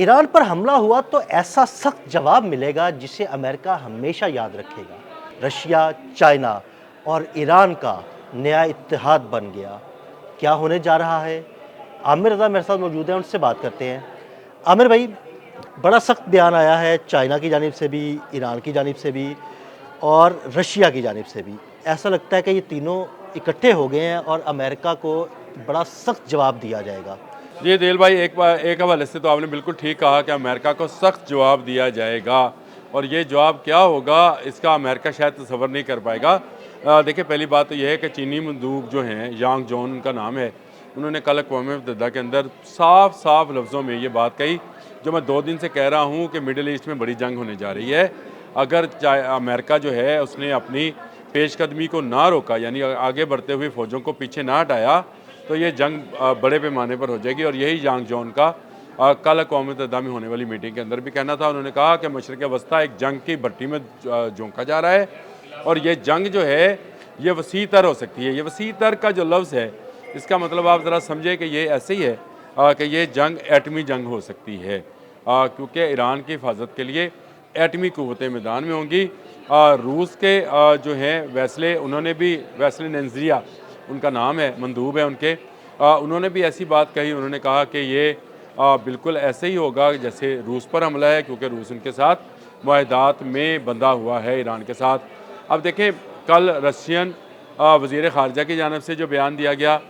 Iran पर हमला हुआ तो ऐसा सख्त जवाब मिलेगा जिसे अमेरिका हमेशा याद रखेगा। रशिया, चाइना और ईरान का नया इत्तेहाद बन गया। क्या होने जा रहा है? आमिर रज़ा मेरे साथ मौजूद हैं, उनसे बात करते हैं। आमिर भाई, बड़ा सख्त बयान आया है चाइना की जानिब से भी, ईरान की जानिब से भी और रशिया की जानिब से भी। ऐसा लगता है कि ये तीनों इकट्ठे हो गए हैं और अमेरिका को बड़ा सख्त जवाब दिया जाएगा। जी दिल भाई, एक हवाले से तो आपने बिल्कुल ठीक कहा कि अमेरिका को सख्त जवाब दिया जाएगा और ये जवाब क्या होगा इसका अमेरिका शायद तसव्वुर नहीं कर पाएगा। देखिए, पहली बात तो यह है कि चीनी मंदूब जो हैं, यांग जोन उनका नाम है, उन्होंने कल अक़वाम मुत्तहिदा के अंदर साफ साफ लफ्ज़ों में ये बात कही जो मैं 2 दिन से कह रहा हूँ कि मिडिल ईस्ट में बड़ी जंग होने जा रही है। अगर अमेरिका जो है उसने अपनी पेशकदमी को ना रोका, यानी आगे बढ़ते हुए फ़ौजों को पीछे ना हटाया, तो ये जंग बड़े पैमाने पर हो जाएगी। और यही यांग जोन का कल अक़वाम मुत्तहिदा में होने वाली मीटिंग के अंदर भी कहना था। उन्होंने कहा कि मशरिक़ वस्ता एक जंग की भट्टी में झोंका जा रहा है और ये जंग जो है ये वसी तर हो सकती है। ये वसी तर का जो लफ्ज़ है, इसका मतलब आप ज़रा समझे कि ये ऐसे ही है कि ये जंग एटमी जंग हो सकती है, क्योंकि ईरान की हिफाजत के लिए एटमी क़ुव्वतें मैदान में होंगी। रूस के जो हैं वैसले, उन्होंने भी, वैसले नंज़रिया उनका नाम है, मंदूब है उनके, उन्होंने भी ऐसी बात कही। उन्होंने कहा कि ये बिल्कुल ऐसे ही होगा जैसे रूस पर हमला है, क्योंकि रूस उनके साथ मुआहदात में बंधा हुआ है ईरान के साथ। अब देखें, कल रशियन वज़ीर ख़ारजा की जानिब से जो बयान दिया गया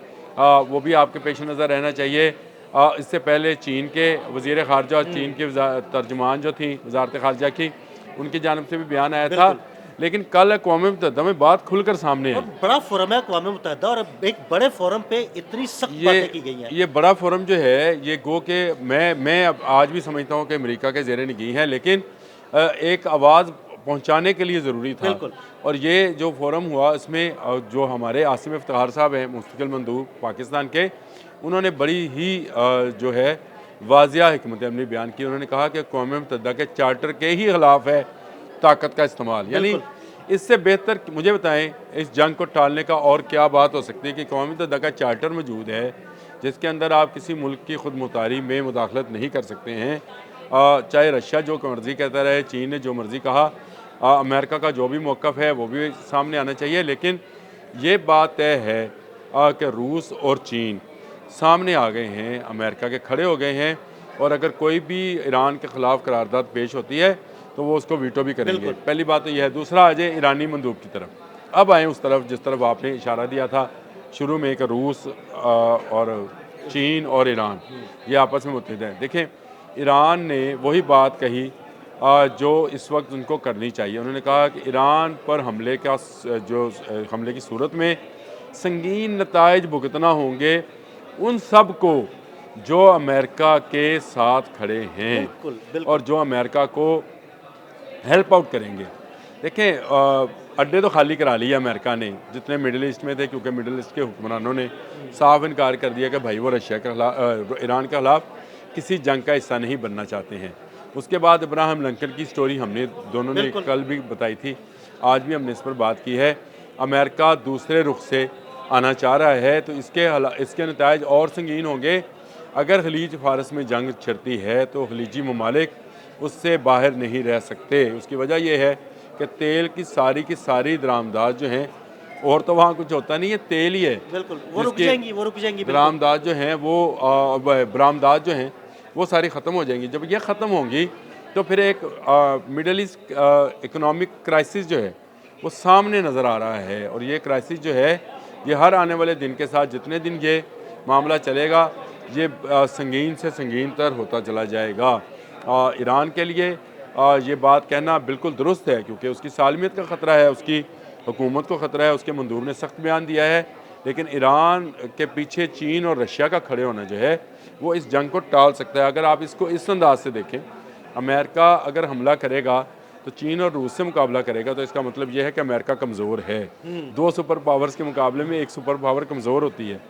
वो भी आपके पेश नज़र रहना चाहिए। इससे पहले चीन के वज़ीर ख़ारजा और चीन की तर्जुमान जो थी वज़ारत ख़ारजा की, उनकी जानिब से भी बयान आया था। लेकिन कल अक़वाम मुत्तहिदा में बात खुलकर सामने है। बड़ा फोरम है अक़वाम मुत्तहिदा और एक बड़े फोरम पे इतनी सख्त बातें की गई हैं। ये बड़ा फोरम जो है, ये गो के मैं अब आज भी समझता हूँ कि अमेरिका के ज़ेरे निगी है, लेकिन एक आवाज़ पहुँचाने के लिए ज़रूरी था। और ये जो फोरम हुआ, इसमें जो हमारे आसिम इफ्तिखार साहब हैं, मुस्तकिल मंदूब पाकिस्तान के, उन्होंने बड़ी ही जो है वाज़िया हिकमत अमली बयान की। उन्होंने कहा कि अक़वाम मुत्तहिदा के चार्टर के ही ख़िलाफ़ है ताकत का इस्तेमाल। यानी इससे बेहतर मुझे बताएं इस जंग को टालने का और क्या बात हो सकती है कि अक़वाम मुत्तहिदा का चार्टर मौजूद है जिसके अंदर आप किसी मुल्क की खुद मुख्तारी में मुदाखलत नहीं कर सकते हैं। चाहे रशिया जो मर्ज़ी कहता रहे, चीन ने जो मर्ज़ी कहा, अमेरिका का जो भी मौक़िफ़ है वो भी सामने आना चाहिए। लेकिन ये बात तय है कि रूस और चीन सामने आ गए हैं, अमेरिका के खड़े हो गए हैं, और अगर कोई भी ईरान के ख़िलाफ़ करारदाद पेश होती है तो वो उसको वीटो भी करेंगे। पहली बात तो यह है। दूसरा, आ जाए ईरानी मंदूब की तरफ। अब आएँ उस तरफ जिस तरफ आपने इशारा दिया था शुरू में कि रूस और चीन और ईरान ये आपस में मुत्तहिद हैं। देखें, ईरान ने वही बात कही जो इस वक्त उनको करनी चाहिए। उन्होंने कहा कि ईरान पर हमले का जो हमले की सूरत में संगीन नताइज भुगतना होंगे उन सब को जो अमेरिका के साथ खड़े हैं और जो अमेरिका को हेल्प आउट करेंगे। देखें, अड्डे तो खाली करा लिए अमेरिका ने जितने मिडिल ईस्ट में थे, क्योंकि मिडिल ईस्ट के हुक्मरानों ने साफ इनकार कर दिया कि भाई वो रशिया के खिलाफ, ईरान के खिलाफ किसी जंग का हिस्सा नहीं बनना चाहते हैं। उसके बाद इब्राहिम लिंकन की स्टोरी हमने दोनों ने कल भी बताई थी, आज भी हमने इस पर बात की है। अमेरिका दूसरे रुख से आना चाह रहा है, तो इसके नताइज और संगीन होंगे। अगर खलीज फारस में जंग छिड़ती है तो खलीजी ममालिक उससे बाहर नहीं रह सकते। उसकी वजह यह है कि तेल की सारी दरामदात जो हैं, और तो वहाँ कुछ होता नहीं है, तेल ही है। वो रुक जाएंगी। दरामदात जो हैं वो बरामदात जो हैं वो सारी ख़त्म हो जाएंगी। जब ये ख़त्म होंगी तो फिर एक मिडल ईस्ट इकोनॉमिक क्राइसिस जो है वो सामने नज़र आ रहा है। और ये क्राइसिस जो है ये हर आने वाले दिन के साथ, जितने दिन ये मामला चलेगा, ये संगीन से संगीन तर होता चला जाएगा। ईरान के लिए ये बात कहना बिल्कुल दुरुस्त है, क्योंकि उसकी सालमियत का ख़तरा है, उसकी हुकूमत को ख़तरा है। उसके मंदूब ने सख्त बयान दिया है। लेकिन ईरान के पीछे चीन और रशिया का खड़े होना जो है वो इस जंग को टाल सकता है। अगर आप इसको इस अंदाज से देखें, अमेरिका अगर हमला करेगा तो चीन और रूस से मुकाबला करेगा, तो इसका मतलब यह है कि अमेरिका कमज़ोर है। 2 सुपर पावर्स के मुकाबले में एक सुपर पावर कमज़ोर होती है,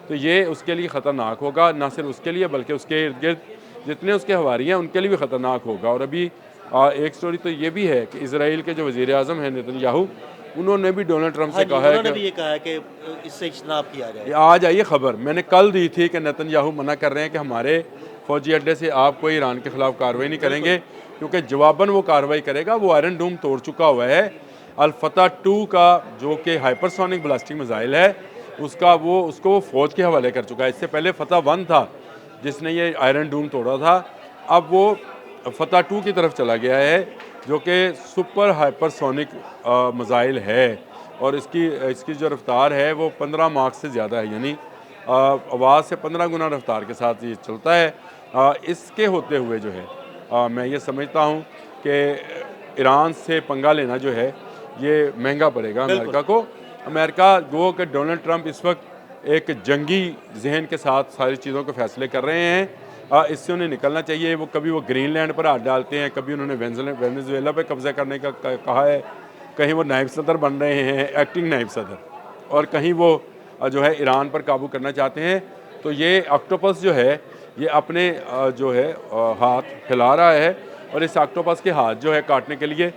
तो ये उसके लिए ख़तरनाक होगा। ना सिर्फ उसके लिए बल्कि उसके इर्द गिर्द जितने उसके हवारी हैं उनके लिए भी ख़तरनाक होगा। और अभी एक स्टोरी तो ये भी है कि इजराइल के जो वज़ीर आज़म हैं नेतन्याहू, उन्होंने भी डोनाल्ड ट्रंप से कहा है कि इससे इज्तनाब किया जाए। आज आई खबर मैंने कल दी थी कि नेतन्याहू मना कर रहे हैं कि हमारे फ़ौजी अड्डे से आप कोई ईरान के ख़िलाफ़ कार्रवाई नहीं करेंगे, क्योंकि जवाबन वो कार्रवाई करेगा। वो आयरन डूम तोड़ चुका हुआ है। अल-फतह 2 का जो कि हाइपरसोनिक ब्लास्टिक मिसाइल है, उसको वो फ़ौज के हवाले कर चुका है। इससे पहले फतह 1 था जिसने ये आयरन डूम तोड़ा था। अब वो फतह 2 की तरफ चला गया है, जो कि सुपर हाइपरसोनिक मिसाइल है, और इसकी जो रफ्तार है वो 15 मार्क से ज़्यादा है, यानी आवाज़ से 15 गुना रफ्तार के साथ ये चलता है। इसके होते हुए जो है मैं ये समझता हूँ कि ईरान से पंगा लेना जो है ये महंगा पड़ेगा अमेरिका को। अमेरिका गो कि डोनाल्ड ट्रंप इस वक्त एक जंगी जहन के साथ सारी चीज़ों के फैसले कर रहे हैं। इससे उन्हें निकलना चाहिए। वो कभी वो ग्रीनलैंड पर हाथ डालते हैं, कभी उन्होंने वेनेजुएला पे कब्जा करने का कहा है, कहीं वो नायब सदर बन रहे हैं, एक्टिंग नायब सदर, और कहीं वो जो है ईरान पर काबू करना चाहते हैं। तो ये ऑक्टोपस जो है ये अपने जो है हाथ फैला रहा है, और इस ऑक्टोपस के हाथ जो है काटने के लिए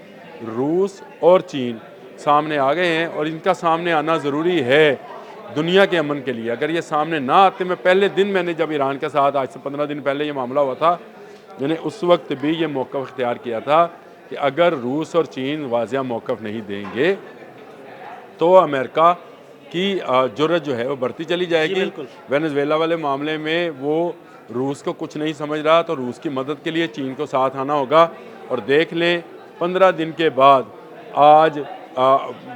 रूस और चीन सामने आ गए हैं, और इनका सामने आना ज़रूरी है दुनिया के अमन के लिए। अगर ये सामने ना आते, मैं पहले दिन मैंने जब ईरान के साथ आज से 15 दिन पहले ये मामला हुआ था, मैंने उस वक्त भी ये मौक़िफ़ इख्तियार किया था कि अगर रूस और चीन वाज़िया मौक़िफ़ नहीं देंगे तो अमेरिका की जुर्रत जो है वो बढ़ती चली जाएगी। वेनेजुएला वाले मामले में वो रूस को कुछ नहीं समझ रहा, तो रूस की मदद के लिए चीन को साथ आना होगा। और देख लें 15 दिन के बाद आज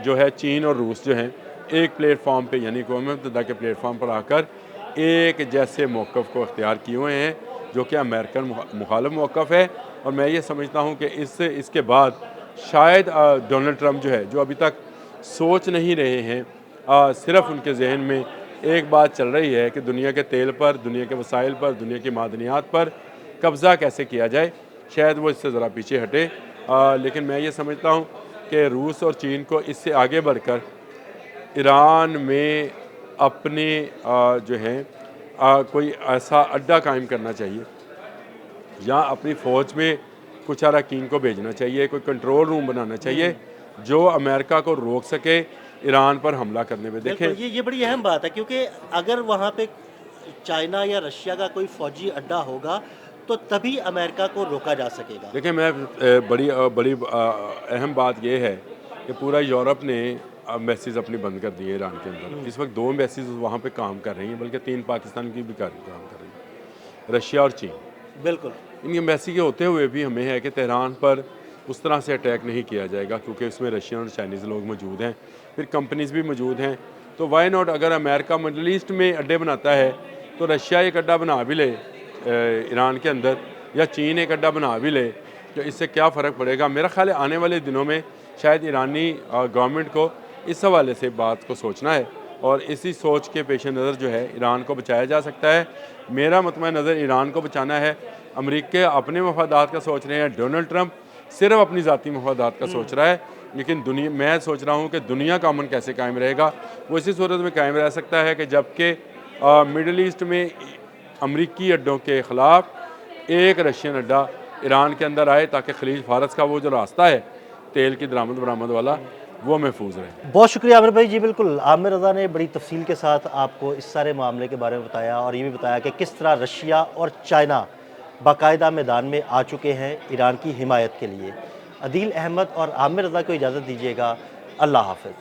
जो है चीन और रूस जो हैं एक प्लेटफॉर्म पे, यानी क़ौम मुत्तहिदा के प्लेटफॉर्म पर आकर एक जैसे मौक़िफ़ को इख्तियार किए हुए हैं, जो कि अमेरिकन मुखालिफ मौक़िफ़ है। और मैं ये समझता हूँ कि इसके बाद शायद डोनाल्ड ट्रंप जो है, जो अभी तक सोच नहीं रहे हैं, सिर्फ़ उनके जहन में एक बात चल रही है कि दुनिया के तेल पर, दुनिया के वसाइल पर, दुनिया की मादनियात पर कब्ज़ा कैसे किया जाए, शायद वो इससे ज़रा पीछे हटे। लेकिन मैं ये समझता हूँ कि रूस और चीन को इससे आगे बढ़कर ईरान में अपने जो है कोई ऐसा अड्डा कायम करना चाहिए, या अपनी फ़ौज में कुछ अरकान को भेजना चाहिए, कोई कंट्रोल रूम बनाना चाहिए जो अमेरिका को रोक सके ईरान पर हमला करने में। देखें ये बड़ी अहम बात है, क्योंकि अगर वहाँ पे चाइना या रशिया का कोई फौजी अड्डा होगा तो तभी अमेरिका को रोका जा सकेगा। देखिए, मैं बड़ी अहम बात यह है कि पूरा यूरोप ने एम्बेसीज अपनी बंद कर दी है ईरान के अंदर। इस वक्त 2 एम्बेसीज वहाँ पे काम कर रही हैं, बल्कि 3 पाकिस्तान की भी काम कर रही हैं, रशिया और चीन। बिल्कुल। इन एम्बेसी के होते हुए भी हमें है कि तेहरान पर उस तरह से अटैक नहीं किया जाएगा, क्योंकि इसमें रशियन और चाइनीज़ लोग मौजूद हैं, फिर कंपनीज़ भी मौजूद हैं। तो वाई नॉट, अगर अमेरिका मिडल ईस्ट में अड्डे बनाता है तो रशिया एक अड्डा बना भी ले ईरान के अंदर, या चीन एक अड्डा बना भी ले, तो इससे क्या फ़र्क पड़ेगा। मेरा ख्याल है आने वाले दिनों में शायद ईरानी गवर्नमेंट को इस हवाले से बात को सोचना है, और इसी सोच के पेश नज़र जो है ईरान को बचाया जा सकता है। मेरा मतमय नज़र ईरान को बचाना है। अमेरिका अपने मफादात का सोच रहे हैं, डोनाल्ड ट्रंप सिर्फ अपनी ज़ाती मफादात का सोच रहा है। लेकिन मैं सोच रहा हूँ कि दुनिया का अमन कैसे कायम रहेगा। वो इसी सूरत में कायम रह सकता है कि जबकि मिडल ईस्ट में अमरीकी अड्डों के ख़िलाफ़ एक रशियन अड्डा ईरान के अंदर आए, ताकि खलीज फारस का वो जो रास्ता है तेल की दरामद बरामद वाला, वो महफूज रहे। बहुत शुक्रिया आमिर भाई जी। बिल्कुल, आमिर रज़ा ने बड़ी तफसील के साथ आपको इस सारे मामले के बारे में बताया, और ये भी बताया कि किस तरह रशिया और चाइना बाकायदा मैदान में आ चुके हैं ईरान की हिमायत के लिए। अदील अहमद और आमिर रज़ा को इजाज़त दीजिएगा। अल्लाह हाफ़िज़।